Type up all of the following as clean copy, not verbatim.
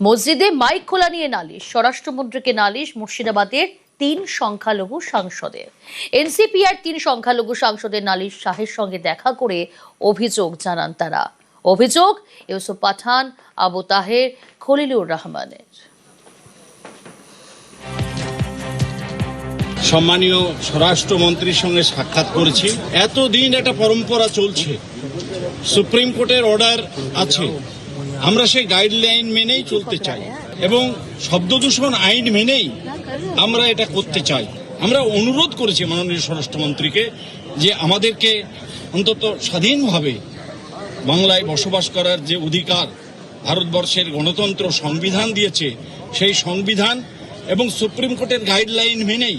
মসজিদে মাইক খোলা নিয়ে নালিশ, স্বরাষ্ট্রমন্ত্রীকে নালিশ মুর্শিদাবাদের 3 সংখ্যালঘু সাংসদের। এনসিপি আর 3 সংখ্যালঘু সাংসদের নালিশ শাহের সঙ্গে দেখা করে অভিযোগ জানান তারা। অভিযোগ ইউসুফ পাঠান, আবু তাহের, খলিলুর রহমানের। সম্মানীয় স্বরাষ্ট্রমন্ত্রীর সঙ্গে সাক্ষাৎ করেছি। এতদিন একটা পরম্পরা চলছে, সুপ্রিম কোর্টের অর্ডার আছে, আমরা সেই গাইডলাইন মেনেই চলতে চাই এবং শব্দ দূষণ আইন মেনেই আমরা এটা করতে চাই। আমরা অনুরোধ করেছি মাননীয় স্বরাষ্ট্রমন্ত্রীকে যে আমাদেরকে অন্তত স্বাধীনভাবে বাংলায় বসবাস করার যে অধিকার ভারতবর্ষের গণতন্ত্র সংবিধান দিয়েছে, সেই সংবিধান এবং সুপ্রিম কোর্টের গাইডলাইন মেনেই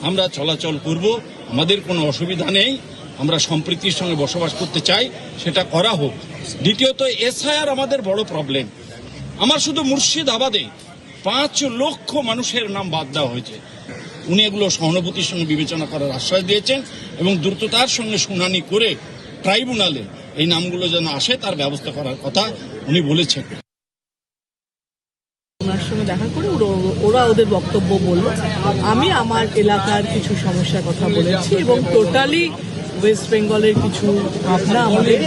আমরা চলাচল করব। আমাদের কোনো অসুবিধা নেই, আমরা সম্প্রীতির সঙ্গে বসবাস করতে চাই, সেটা করা হোক। দ্বিতীয়ত, এসআইআর আমাদের বড় প্রবলেম। আমার শুধু মুর্শিদাবাদে 5 লক্ষ মানুষের নাম বাদ দেওয়া হয়েছে। উনি এগুলো সহানুভূতির সঙ্গে বিবেচনা করার আশ্বাস দিয়েছেন এবং দ্রুততার সঙ্গে শুনানি করে ট্রাইব্যুনালে এই নামগুলো যেন আসে তার ব্যবস্থা করার কথা উনি বলেছেন। ওনার সঙ্গে দেখা করে ওরা ওদের বক্তব্য বলল, আমি আমার এলাকার কিছু সমস্যার কথা বলেছি এবং টোটালি ওয়েস্ট বেঙ্গলের কিছু ভাবনা আমাদের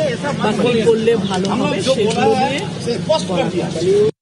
বা কি করলে ভালো হবে সেগুলো নিয়ে